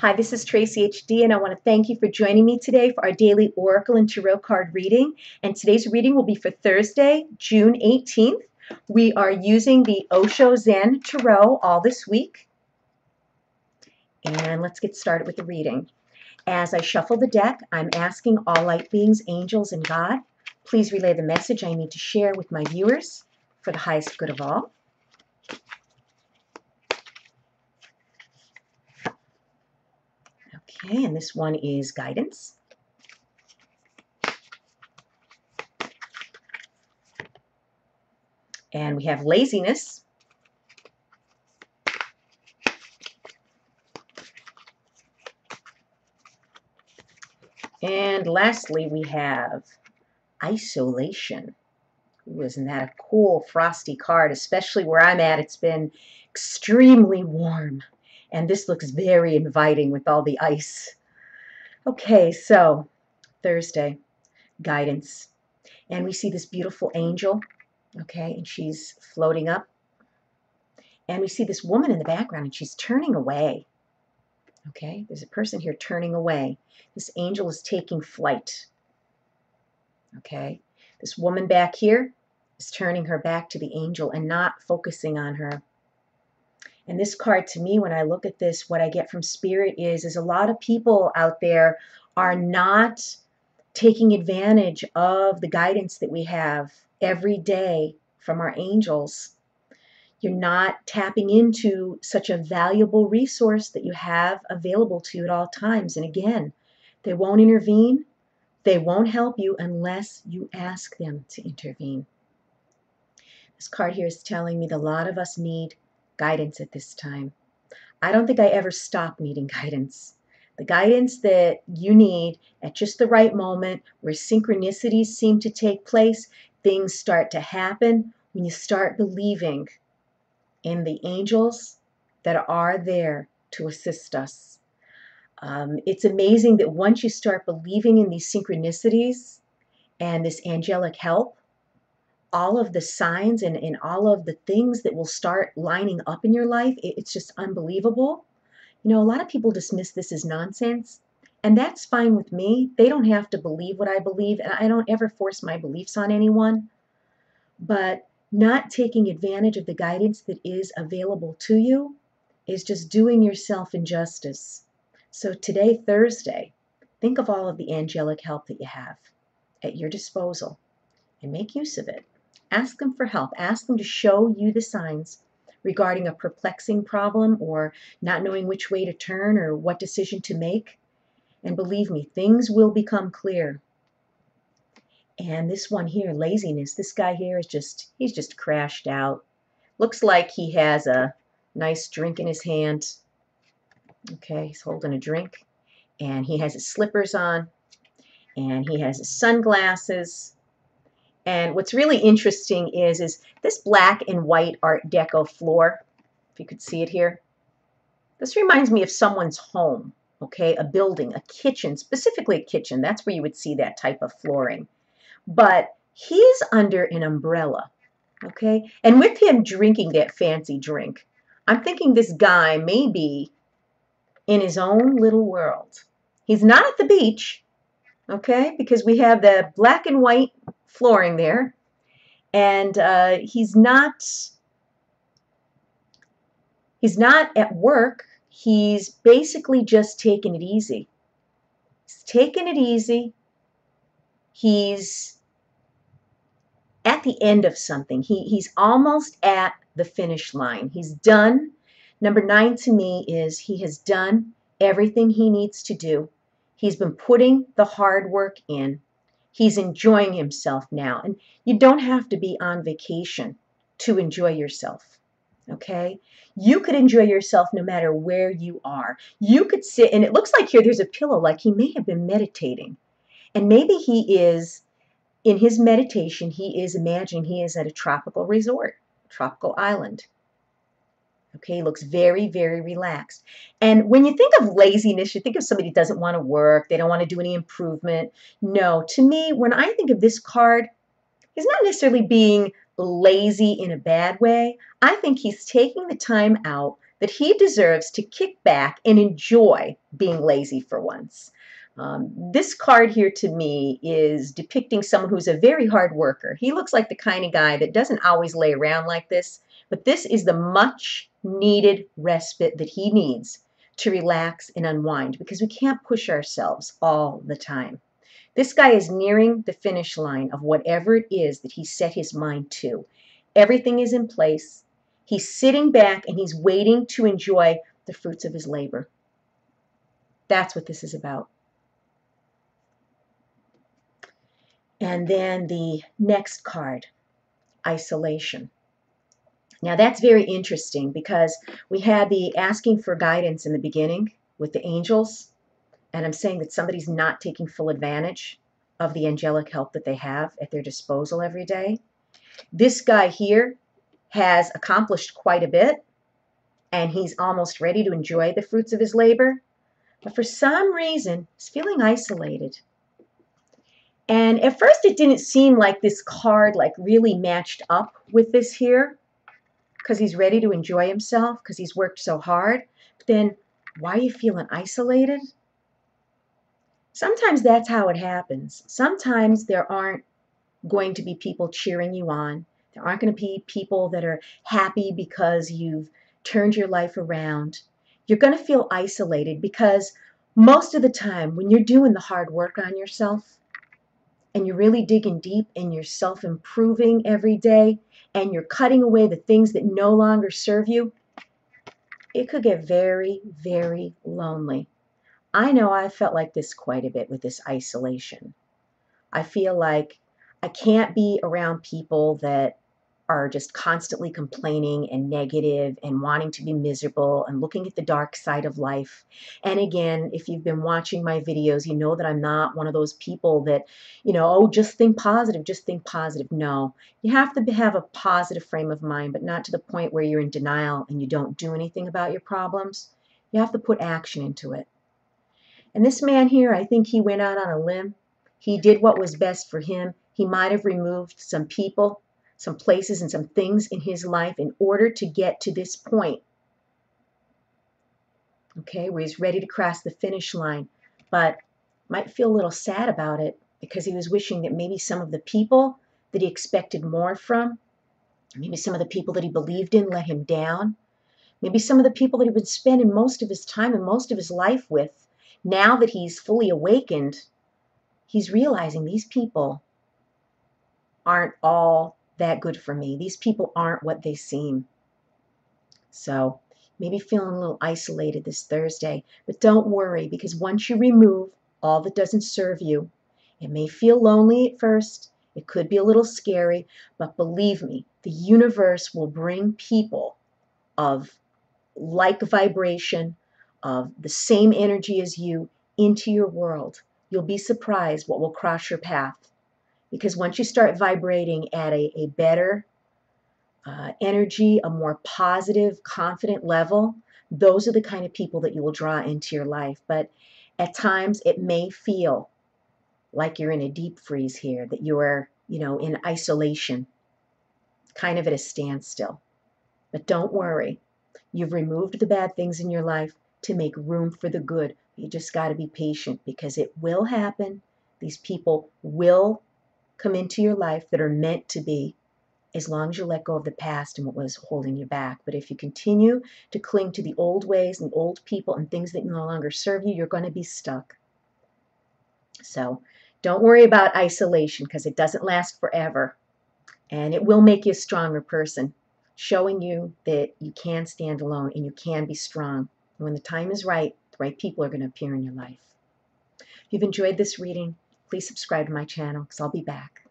Hi, this is Tracy HD, and I want to thank you for joining me today for our daily Oracle and Tarot card reading. And today's reading will be for Thursday, June 18th. We are using the Osho Zen Tarot all this week. And let's get started with the reading. As I shuffle the deck, I'm asking all light beings, angels, and God, please relay the message I need to share with my viewers for the highest good of all. Okay, and this one is guidance. And we have laziness. And lastly, we have isolation. Ooh, isn't that a cool frosty card? Especially where I'm at, it's been extremely warm. And this looks very inviting with all the ice. Okay, so Thursday, guidance. And we see this beautiful angel, okay, and she's floating up. And we see this woman in the background, and she's turning away. Okay, there's a person here turning away. This angel is taking flight. Okay, this woman back here is turning her back to the angel and not focusing on her. And this card, to me, when I look at this, what I get from Spirit is a lot of people out there are not taking advantage of the guidance that we have every day from our angels. You're not tapping into such a valuable resource that you have available to you at all times. And again, they won't intervene. They won't help you unless you ask them to intervene. This card here is telling me that a lot of us need guidance at this time. I don't think I ever stop needing guidance. The guidance that you need at just the right moment, where synchronicities seem to take place, things start to happen when you start believing in the angels that are there to assist us. It's amazing that once you start believing in these synchronicities and this angelic help, all of the signs and all of the things that will start lining up in your life, it's just unbelievable. You know, a lot of people dismiss this as nonsense, and that's fine with me. They don't have to believe what I believe, and I don't ever force my beliefs on anyone. But not taking advantage of the guidance that is available to you is just doing yourself injustice. So today, Thursday, think of all of the angelic help that you have at your disposal and make use of it. Ask them for help. Ask them to show you the signs regarding a perplexing problem or not knowing which way to turn or what decision to make. And believe me, things will become clear. And this one here, laziness, this guy here is he's just crashed out. Looks like he has a nice drink in his hand. Okay, he's holding a drink. And he has his slippers on. And he has his sunglasses. And what's really interesting is this black and white Art Deco floor, if you could see it here. This reminds me of someone's home, okay, a building, a kitchen, specifically a kitchen. That's where you would see that type of flooring. But he's under an umbrella, okay? And with him drinking that fancy drink, I'm thinking this guy may be in his own little world. He's not at the beach, okay, because we have the black and white flooring there. And he's not at work. He's basically just taking it easy. He's taking it easy. He's at the end of something. He's almost at the finish line. He's done. Number 9 to me is he has done everything he needs to do. He's been putting the hard work in. He's enjoying himself now. And you don't have to be on vacation to enjoy yourself. Okay? You could enjoy yourself no matter where you are. You could sit, and it looks like here there's a pillow, like he may have been meditating. And maybe he is, in his meditation, he is imagining he is at a tropical resort, tropical island. Okay, he looks very, very relaxed. And when you think of laziness, you think of somebody who doesn't want to work, they don't want to do any improvement. No, to me, when I think of this card, he's not necessarily being lazy in a bad way. I think he's taking the time out that he deserves to kick back and enjoy being lazy for once. This card here to me is depicting someone who's a very hard worker. He looks like the kind of guy that doesn't always lay around like this, but this is the much needed respite that he needs to relax and unwind, because we can't push ourselves all the time. This guy is nearing the finish line of whatever it is that he set his mind to. Everything is in place. He's sitting back and he's waiting to enjoy the fruits of his labor. That's what this is about. And then the next card, isolation. Now that's very interesting because we had the asking for guidance in the beginning with the angels, and I'm saying that somebody's not taking full advantage of the angelic help that they have at their disposal every day. This guy here has accomplished quite a bit, and he's almost ready to enjoy the fruits of his labor, but for some reason he's feeling isolated. And at first it didn't seem like this card like really matched up with this here, because he's ready to enjoy himself, because he's worked so hard. But then, why are you feeling isolated? Sometimes that's how it happens. Sometimes there aren't going to be people cheering you on. There aren't going to be people that are happy because you've turned your life around. You're going to feel isolated because most of the time when you're doing the hard work on yourself and you're really digging deep and you're self-improving every day and you're cutting away the things that no longer serve you, it could get very, very lonely. I know I felt like this quite a bit with this isolation. I feel like I can't be around people that are just constantly complaining and negative and wanting to be miserable and looking at the dark side of life. And again, if you've been watching my videos, you know that I'm not one of those people that, oh, just think positive, just think positive. No, you have to have a positive frame of mind, but not to the point where you're in denial and you don't do anything about your problems. You have to put action into it. And this man here, I think he went out on a limb. He did what was best for him. He might have removed some people, some places, and some things in his life in order to get to this point, okay, where he's ready to cross the finish line, but might feel a little sad about it because he was wishing that maybe some of the people that he expected more from, maybe some of the people that he believed in let him down, maybe some of the people that he would spend in most of his time and most of his life with, now that he's fully awakened, he's realizing these people aren't all that good for me. These people aren't what they seem. So maybe feeling a little isolated this Thursday, but don't worry, because once you remove all that doesn't serve you, it may feel lonely at first. It could be a little scary, but believe me, the universe will bring people of like vibration, of the same energy as you into your world. You'll be surprised what will cross your path. Because once you start vibrating at a better energy, a more positive, confident level, those are the kind of people that you will draw into your life. But at times it may feel like you're in a deep freeze here, that you're, in isolation, kind of at a standstill. But don't worry. You've removed the bad things in your life to make room for the good. You just got to be patient, because it will happen. These people will come into your life that are meant to be, as long as you let go of the past and what was holding you back. But if you continue to cling to the old ways and old people and things that no longer serve you, you're going to be stuck. So don't worry about isolation, because it doesn't last forever. And it will make you a stronger person, showing you that you can stand alone and you can be strong. And when the time is right, the right people are going to appear in your life. If you've enjoyed this reading, please subscribe to my channel, because I'll be back.